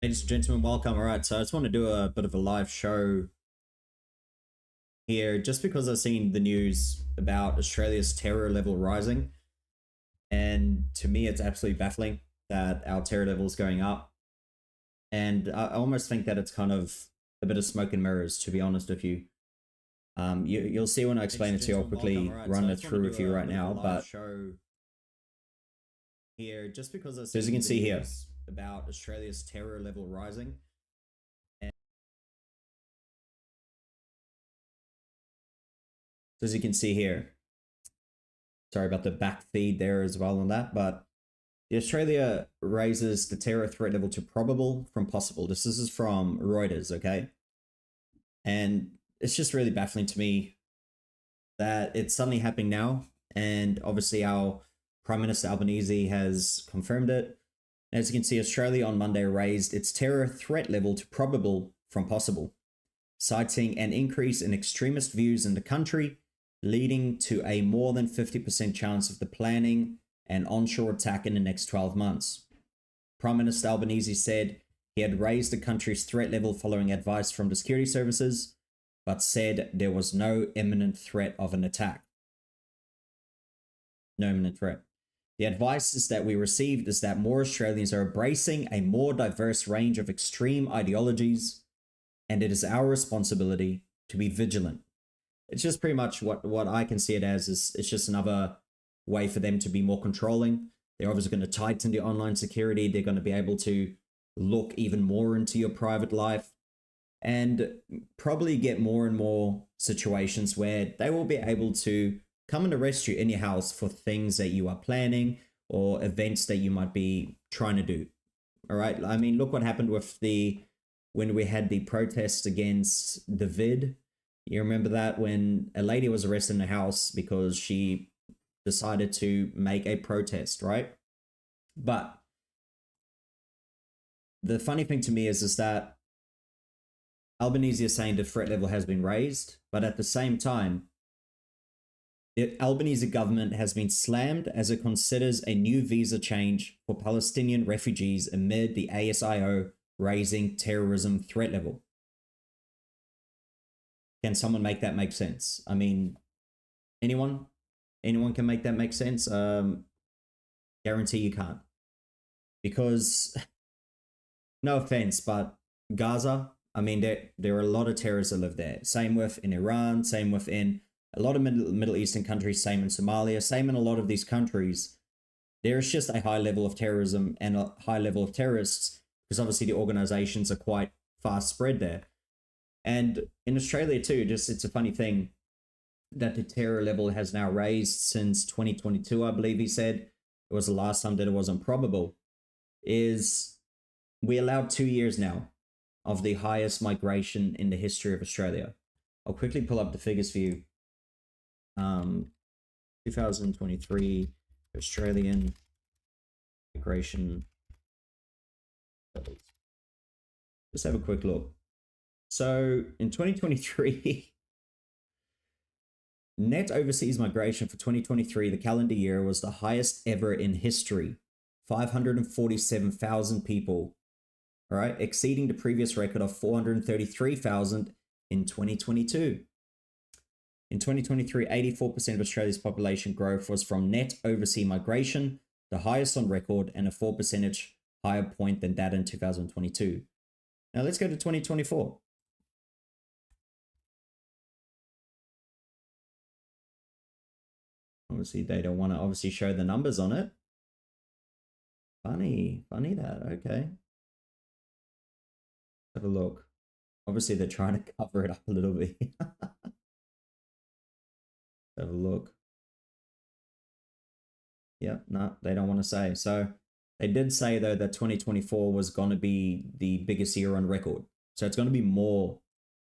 Ladies and gentlemen, welcome. All right, so I just want to do a bit of a live show here just because I've seen the news about Australia's terror level rising. And to me, it's absolutely baffling that our terror level is going up. And I almost think that it's kind of a bit of smoke and mirrors, to be honest with you. You'll see when I explain it to you. I'll quickly run it through with you right now. But show here, just because I've seen as you can see here about Australia's terror level rising. So as you can see here, sorry about the back feed there as well on that, but the Australia raises the terror threat level to probable from possible. This is from Reuters, okay? And it's just really baffling to me that it's suddenly happening now. And obviously our Prime Minister Albanese has confirmed it. As you can see, Australia on Monday raised its terror threat level to probable from possible, citing an increase in extremist views in the country, leading to a more than 50% chance of the planning an onshore attack in the next 12 months. Prime Minister Albanese said he had raised the country's threat level following advice from the security services, but said there was no imminent threat of an attack. No imminent threat. The advice is that we received is that more Australians are embracing a more diverse range of extreme ideologies, and it is our responsibility to be vigilant. It's just pretty much what I can see it as is it's just another way for them to be more controlling. They're obviously going to tighten the online security. They're going to be able to look even more into your private life and probably get more and more situations where they will be able to come and arrest you in your house for things that you are planning or events that you might be trying to do. All right. I mean, look what happened with when we had the protests against the vid. You remember that when a lady was arrested in a house because she decided to make a protest, right? But the funny thing to me is that Albanese is saying the threat level has been raised, but at the same time, the Albanese government has been slammed as it considers a new visa change for Palestinian refugees amid the ASIO raising terrorism threat level. Can someone make that make sense? I mean, anyone can make that make sense. Guarantee you can't. Because, no offense, but Gaza, I mean, there are a lot of terrorists that live there. Same with in Iran, same with in a lot of Middle Eastern countries, same in Somalia, same in a lot of these countries. There's just a high level of terrorism and a high level of terrorists because obviously the organizations are quite fast spread there. And in Australia too, just it's a funny thing that the terror level has now raised since 2022, I believe he said. It was the last time that it wasn't probable. Is we allowed 2 years now of the highest migration in the history of Australia. I'll quickly pull up the figures for you. 2023 Australian migration levels. Let's have a quick look. So in 2023, net overseas migration for 2023, the calendar year, was the highest ever in history. 547,000 people, all right, exceeding the previous record of 433,000 in 2022. In 2023, 84% of Australia's population growth was from net overseas migration, the highest on record, and a 4% higher point than that in 2022. Now let's go to 2024. Obviously, they don't want to obviously show the numbers on it. Funny that, okay. Have a look. Obviously, they're trying to cover it up a little bit. Have a look. Yep, no, they don't want to say. So they did say, though, that 2024 was going to be the biggest year on record. So it's going to be more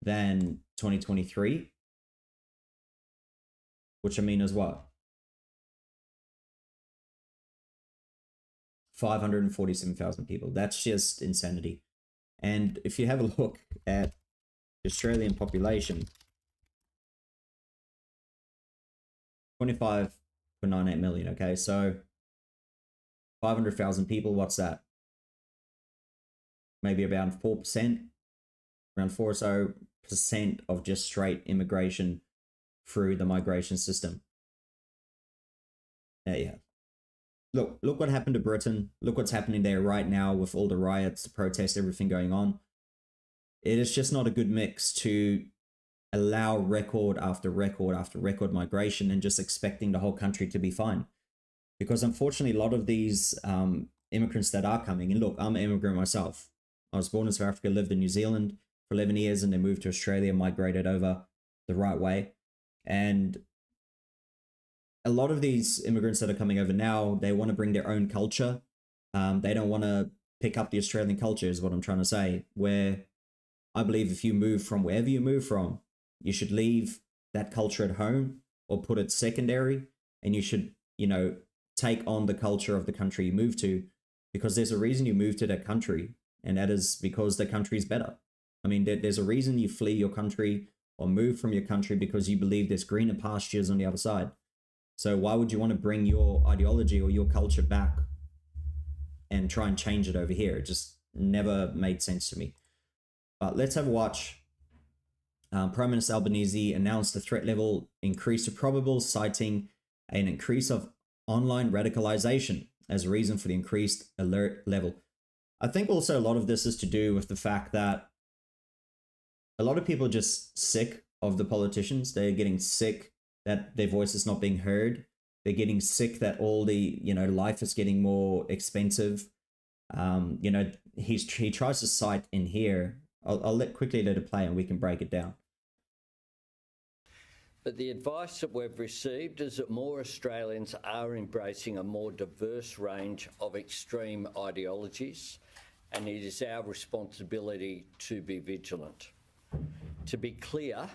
than 2023. Which I mean is what? 547,000 people. That's just insanity. And if you have a look at the Australian population, 25.98 million, okay? So 500,000 people, what's that? maybe about 4%, around 4 or so percent of just straight immigration through the migration system. Yeah. Look what happened to Britain. Look what's happening there right now with all the riots, the protests, everything going on. It is just not a good mix to allow record after record after record migration and just expecting the whole country to be fine. Because unfortunately, a lot of these immigrants that are coming, and look, I'm an immigrant myself. I was born in South Africa, lived in New Zealand for 11 years, and then moved to Australia, migrated over the right way. And a lot of these immigrants that are coming over now, they want to bring their own culture. They don't want to pick up the Australian culture, is what I'm trying to say. Where I believe if you move from wherever you move from, you should leave that culture at home or put it secondary, and you should, take on the culture of the country you move to, because there's a reason you move to that country, and that is because the country is better. I mean, there's a reason you flee your country or move from your country, because you believe there's greener pastures on the other side. So why would you want to bring your ideology or your culture back and try and change it over here? It just never made sense to me. But let's have a watch. Prime Minister Albanese announced the threat level increase to probable, citing an increase of online radicalization as a reason for the increased alert level. I think also a lot of this is to do with the fact that a lot of people are just sick of the politicians. They're getting sick that their voice is not being heard. They're getting sick that all the, life is getting more expensive. He tries to cite in here. I'll quickly let it play and we can break it down. But the advice that we've received is that more Australians are embracing a more diverse range of extreme ideologies, and it is our responsibility to be vigilant. To be clear,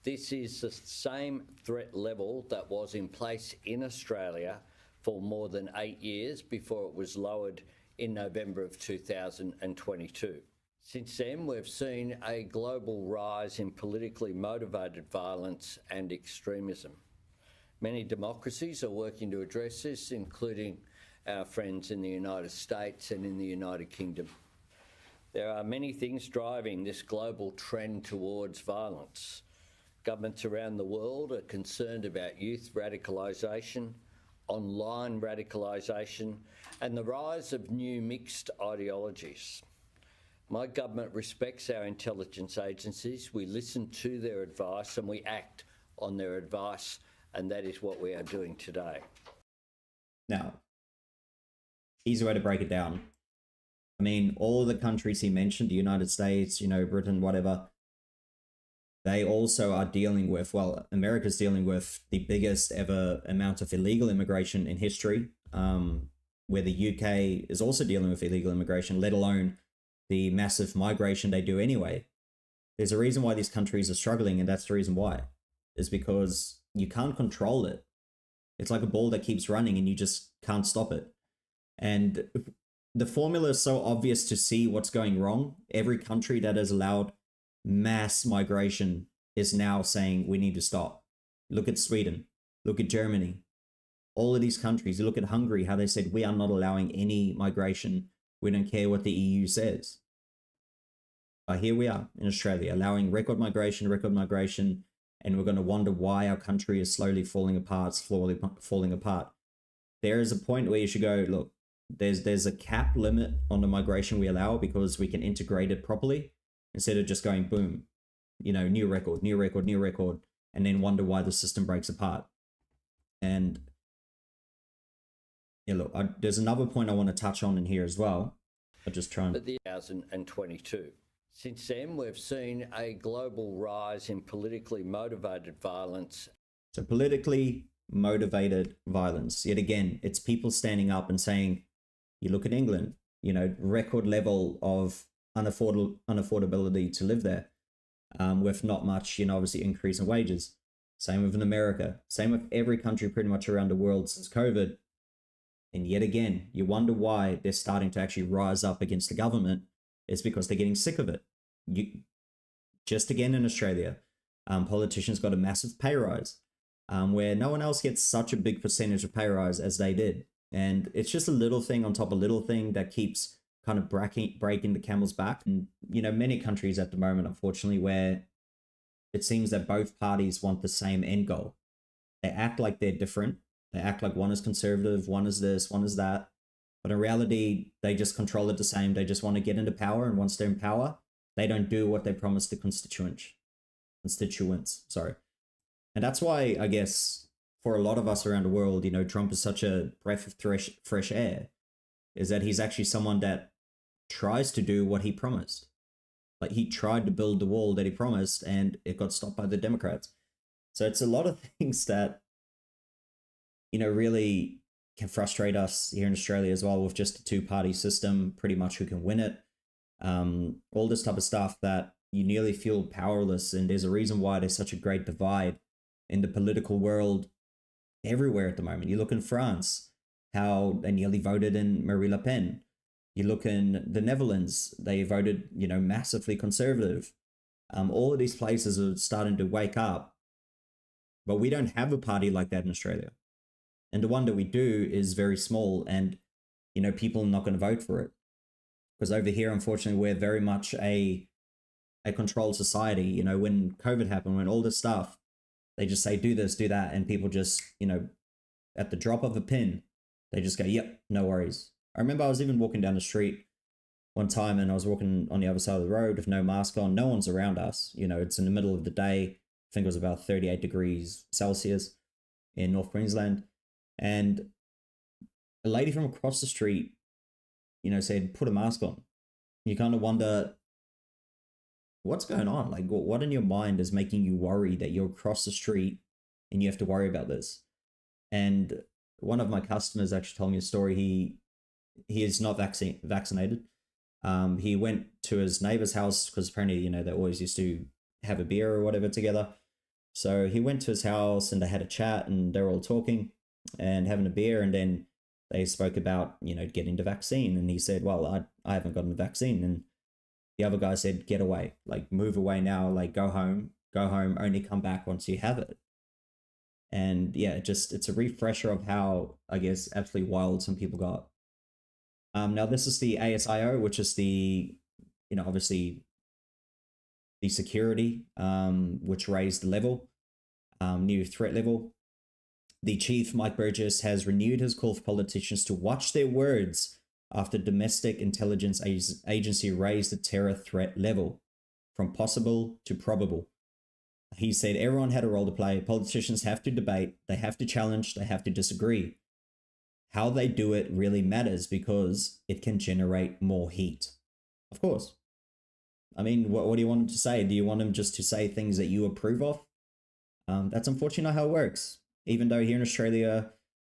this is the same threat level that was in place in Australia for more than 8 years before it was lowered in November of 2022. Since then, we've seen a global rise in politically motivated violence and extremism. Many democracies are working to address this, including our friends in the United States and in the United Kingdom. There are many things driving this global trend towards violence. Governments around the world are concerned about youth radicalisation, online radicalisation, and the rise of new mixed ideologies. My government respects our intelligence agencies. We listen to their advice and we act on their advice, and that is what we are doing today. Now, easy way to break it down. I mean, all the countries he mentioned, the United States, Britain, whatever, they also are dealing with, America's dealing with the biggest ever amount of illegal immigration in history, where the UK is also dealing with illegal immigration, let alone the massive migration they do anyway. There's a reason why these countries are struggling, and that's the reason why. Is because you can't control it. It's like a ball that keeps running and you just can't stop it. And the formula is so obvious to see what's going wrong. Every country that has allowed mass migration is now saying we need to stop. Look at Sweden. Look at Germany. All of these countries. You look at Hungary, how they said we are not allowing any migration. We don't care what the EU says. But here we are in Australia, allowing record migration, and we're going to wonder why our country is slowly falling apart. There is a point where you should go, look, there's a cap limit on the migration we allow, because we can integrate it properly instead of just going boom, new record, and then wonder why the system breaks apart. And look, there's another point I want to touch on in here as well. I'll just try and... 2022. Since then, we've seen a global rise in politically motivated violence. So politically motivated violence. Yet again, it's people standing up and saying, you look at England, record level of unaffordability to live there, with not much, obviously increase in wages. Same with in America. Same with every country pretty much around the world since COVID. And yet again, you wonder why they're starting to actually rise up against the government. It's because they're getting sick of it. Just again in Australia, politicians got a massive pay rise, where no one else gets such a big percentage of pay rise as they did. And it's just a little thing on top of little thing that keeps kind of breaking the camel's back. And, you know, many countries at the moment, unfortunately, where it seems that both parties want the same end goal. They act like they're different. They act like one is conservative, one is this, one is that. But in reality, they just control it the same. They just want to get into power, and once they're in power, they don't do what they promised the constituents. Sorry. And that's why, I guess, for a lot of us around the world, you know, Trump is such a breath of fresh air, is that he's actually someone that tries to do what he promised. Like, he tried to build the wall that he promised, and it got stopped by the Democrats. So it's a lot of things that, you know, really can frustrate us here in Australia as well, with just a two-party system, pretty much who can win it. All this type of stuff that you nearly feel powerless. And there's a reason why there's such a great divide in the political world everywhere at the moment. You look in France, how they nearly voted in Marine Le Pen. You look in the Netherlands, they voted, you know, massively conservative. All of these places are starting to wake up. But we don't have a party like that in Australia. And the one that we do is very small, and, you know, people are not going to vote for it. Because over here, unfortunately, we're very much a controlled society. You know, when COVID happened, when all this stuff, they just say, do this, do that. And people just, you know, at the drop of a pin, they just go, yep, no worries. I remember I was even walking down the street one time, and I was walking on the other side of the road with no mask on. No one's around us. You know, it's in the middle of the day. I think it was about 38 degrees Celsius in North Queensland. And a lady from across the street, you know, said, put a mask on. You kind of wonder, what's going on? Like, what in your mind is making you worry that you're across the street and you have to worry about this? And one of my customers actually told me a story. He is not vaccinated. He went to his neighbor's house because apparently, you know, they always used to have a beer or whatever together. So he went to his house and they had a chat, and they were all talking and having a beer. And then they spoke about, you know, getting the vaccine. And he said, well, I haven't gotten the vaccine. And the other guy said, get away, like, move away now, like, go home, only come back once you have it. And yeah, it's a refresher of how, I guess, absolutely wild some people got. Now this is the ASIO, which is the, you know, obviously the security, which raised the level, new threat level. The chief, Mike Burgess, has renewed his call for politicians to watch their words after domestic intelligence agency raised the terror threat level from possible to probable. He said everyone had a role to play. Politicians have to debate, they have to challenge, they have to disagree. How they do it really matters because it can generate more heat. Of course. I mean, what do you want him to say? Do you want him just to say things that you approve of? That's unfortunately not how it works. Even though here in Australia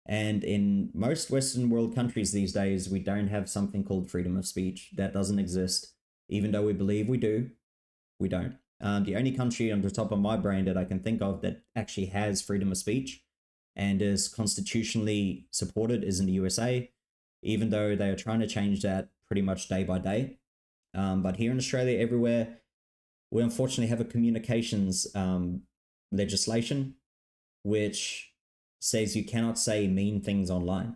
and in most Western world countries these days, we don't have something called freedom of speech. That doesn't exist. Even though we believe we do, we don't. The only country on the top of my brain that I can think of that actually has freedom of speech and is constitutionally supported is in the USA, even though they are trying to change that pretty much day by day. But here in Australia, everywhere, we unfortunately have a communications legislation which says you cannot say mean things online.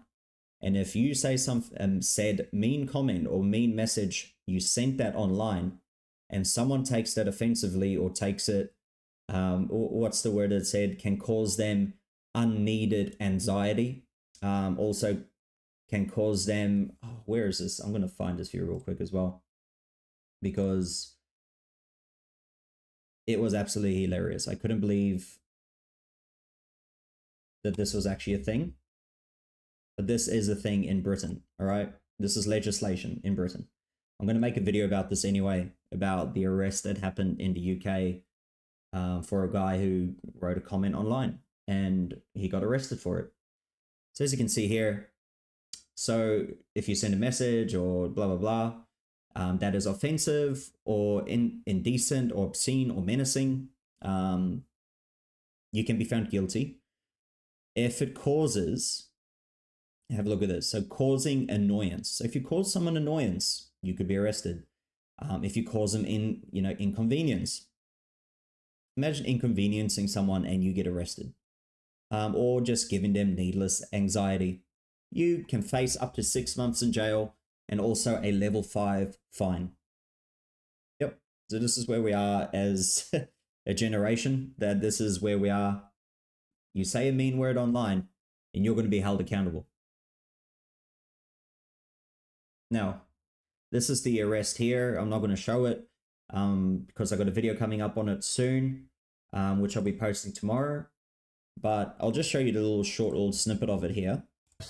And if you say some said mean comment or mean message, you sent that online, and someone takes that offensively or takes it, what's the word it said, can cause them unneeded anxiety. Also can cause them, where is this? I'm going to find this here real quick as well, because it was absolutely hilarious. I couldn't believe that this was actually a thing. But this is a thing in Britain, all right? This is legislation in Britain. I'm going to make a video about this anyway, about the arrest that happened in the UK for a guy who wrote a comment online, and he got arrested for it. So as you can see here, so if you send a message or blah, blah, blah, that is offensive or indecent or obscene or menacing, you can be found guilty. If it causes, have a look at this. So causing annoyance. So if you cause someone annoyance, you could be arrested. If you cause them inconvenience, imagine inconveniencing someone and you get arrested, or just giving them needless anxiety. You can face up to 6 months in jail, and also a level 5 fine. Yep. So this is where we are as a generation, that this is where we are. You say a mean word online and you're going to be held accountable. Now, this is the arrest here. I'm not going to show it because I got a video coming up on it soon, which I'll be posting tomorrow. But I'll just show you the little snippet of it here.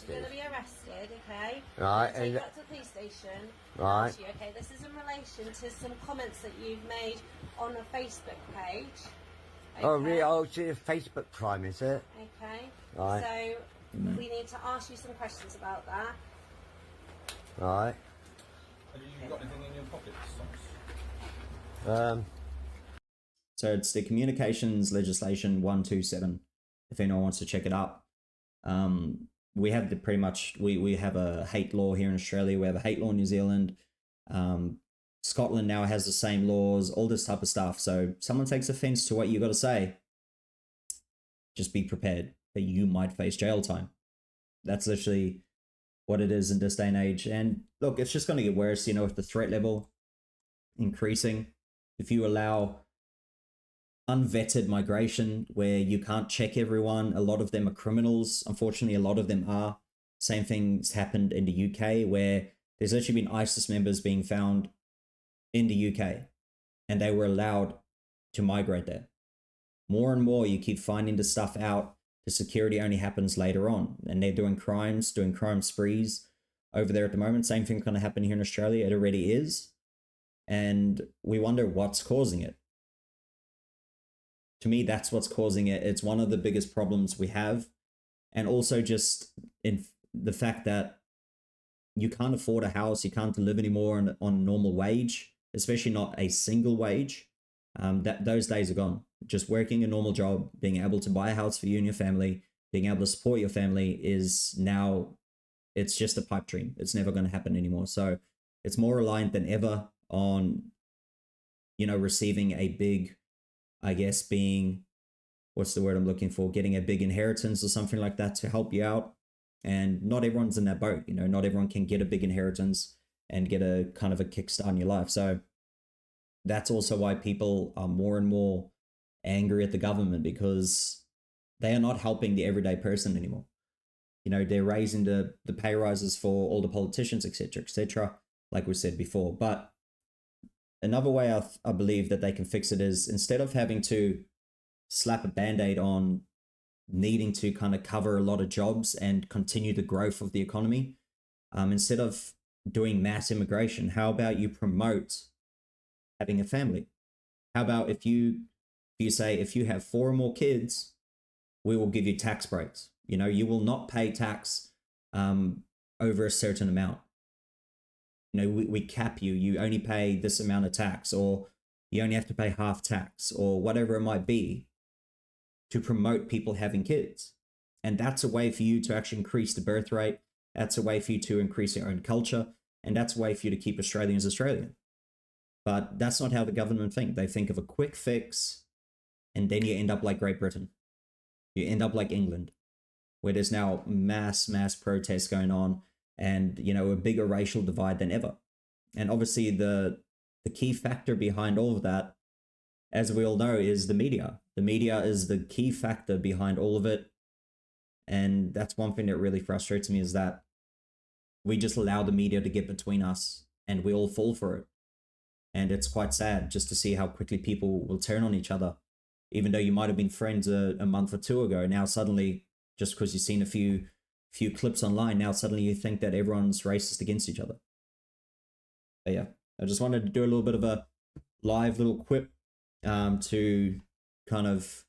You're going to be arrested, okay? Right. Take you back to the police station. Right. You, okay, this is in relation to some comments that you've made on a Facebook page. Okay? Oh, really? Oh, it's a Facebook crime, is it? Okay. Right. So we need to ask you some questions about that. Right. Have you got anything in your pockets, Um. So it's the Communications Legislation 127, if anyone wants to check it up. We have we have a hate law here in Australia. We have a hate law in New Zealand. Scotland now has the same laws, all this type of stuff. So if someone takes offense to what you got to say, just be prepared that you might face jail time. That's literally what it is in this day and age. And look, it's just going to get worse, you know, with the threat level increasing. If you allow unvetted migration where you can't check everyone, a lot of them are criminals. Unfortunately, a lot of them are. Same things happened in the UK where there's actually been ISIS members being found in the UK and they were allowed to migrate there. More and more you keep finding the stuff out. The security only happens later on and they're doing crime sprees over there at the moment. Same thing's going to happen here in Australia. It already is. And we wonder what's causing it. To me, that's what's causing it. It's one of the biggest problems we have. And also just in the fact that you can't afford a house, you can't live anymore on normal wage, especially not a single wage. Those days are gone. Just working a normal job, being able to buy a house for you and your family, being able to support your family is now, it's just a pipe dream. It's never going to happen anymore. So it's more reliant than ever on, you know, receiving a big, I guess being, what's the word I'm looking for? Getting a big inheritance or something like that to help you out. And not everyone's in that boat. You know, not everyone can get a big inheritance and get a kind of a kickstart in your life. So that's also why people are more and more angry at the government, because they are not helping the everyday person anymore. You know, they're raising the pay rises for all the politicians, etc., like we said before. But another way I believe that they can fix it is, instead of having to slap a band-aid on needing to kind of cover a lot of jobs and continue the growth of the economy, instead of doing mass immigration, how about you promote having a family? How about if you say, if you have 4 or more kids, we will give you tax breaks. You know, you will not pay tax over a certain amount. You know, we cap you. You only pay this amount of tax, or you only have to pay half tax, or whatever it might be, to promote people having kids. And that's a way for you to actually increase the birth rate. That's a way for you to increase your own culture. And that's a way for you to keep Australians Australian. But that's not how the government think. They think of a quick fix, and then you end up like Great Britain. You end up like England, where there's now mass protests going on, and, you know, a bigger racial divide than ever. And obviously the key factor behind all of that, as we all know, is the media. The media is the key factor behind all of it. And that's one thing that really frustrates me, is that we just allow the media to get between us and we all fall for it. And it's quite sad just to see how quickly people will turn on each other. Even though you might have been friends a month or 2 ago, now suddenly, just because you've seen a few clips online, now suddenly you think that everyone's racist against each other. But yeah, I just wanted to do a little bit of a live little quip to kind of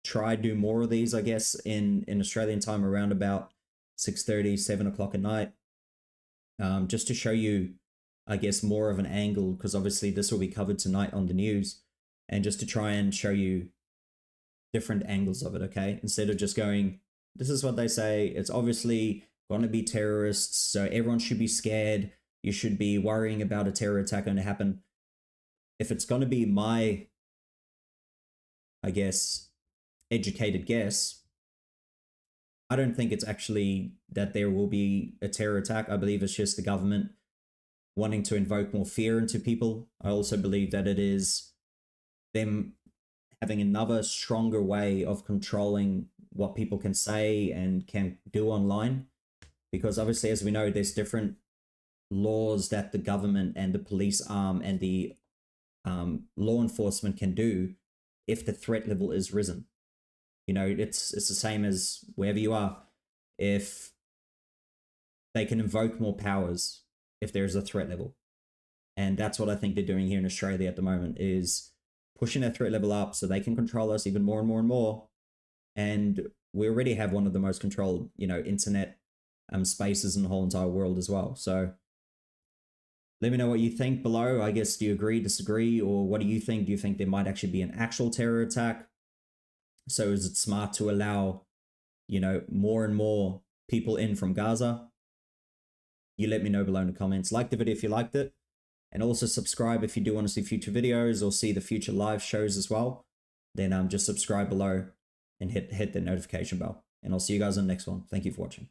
try do more of these, I guess, in Australian time around about 6:30, 7 o'clock at night, just to show you, I guess, more of an angle, because obviously this will be covered tonight on the news, and just to try and show you different angles of it, okay? Instead of just going, this is what they say, it's obviously going to be terrorists, so everyone should be scared, you should be worrying about a terror attack going to happen. If it's going to be my, I guess, educated guess, I don't think it's actually that there will be a terror attack. I believe it's just the government wanting to invoke more fear into people. I also believe that it is them having another stronger way of controlling what people can say and can do online. Because obviously, as we know, there's different laws that the government and the police arm and the law enforcement can do if the threat level is risen. You know, it's the same as wherever you are. If they can invoke more powers if there's a threat level. And that's what I think they're doing here in Australia at the moment, is pushing that threat level up so they can control us even more and more and more. And we already have one of the most controlled, you know, internet spaces in the whole entire world as well. So let me know what you think below. I guess, do you agree, disagree, or what do you think? Do you think there might actually be an actual terror attack? So is it smart to allow, you know, more and more people in from Gaza? You let me know below in the comments. Like the video if you liked it. And also subscribe if you do want to see future videos or see the future live shows as well. Then just subscribe below and hit the notification bell. And I'll see you guys on the next one. Thank you for watching.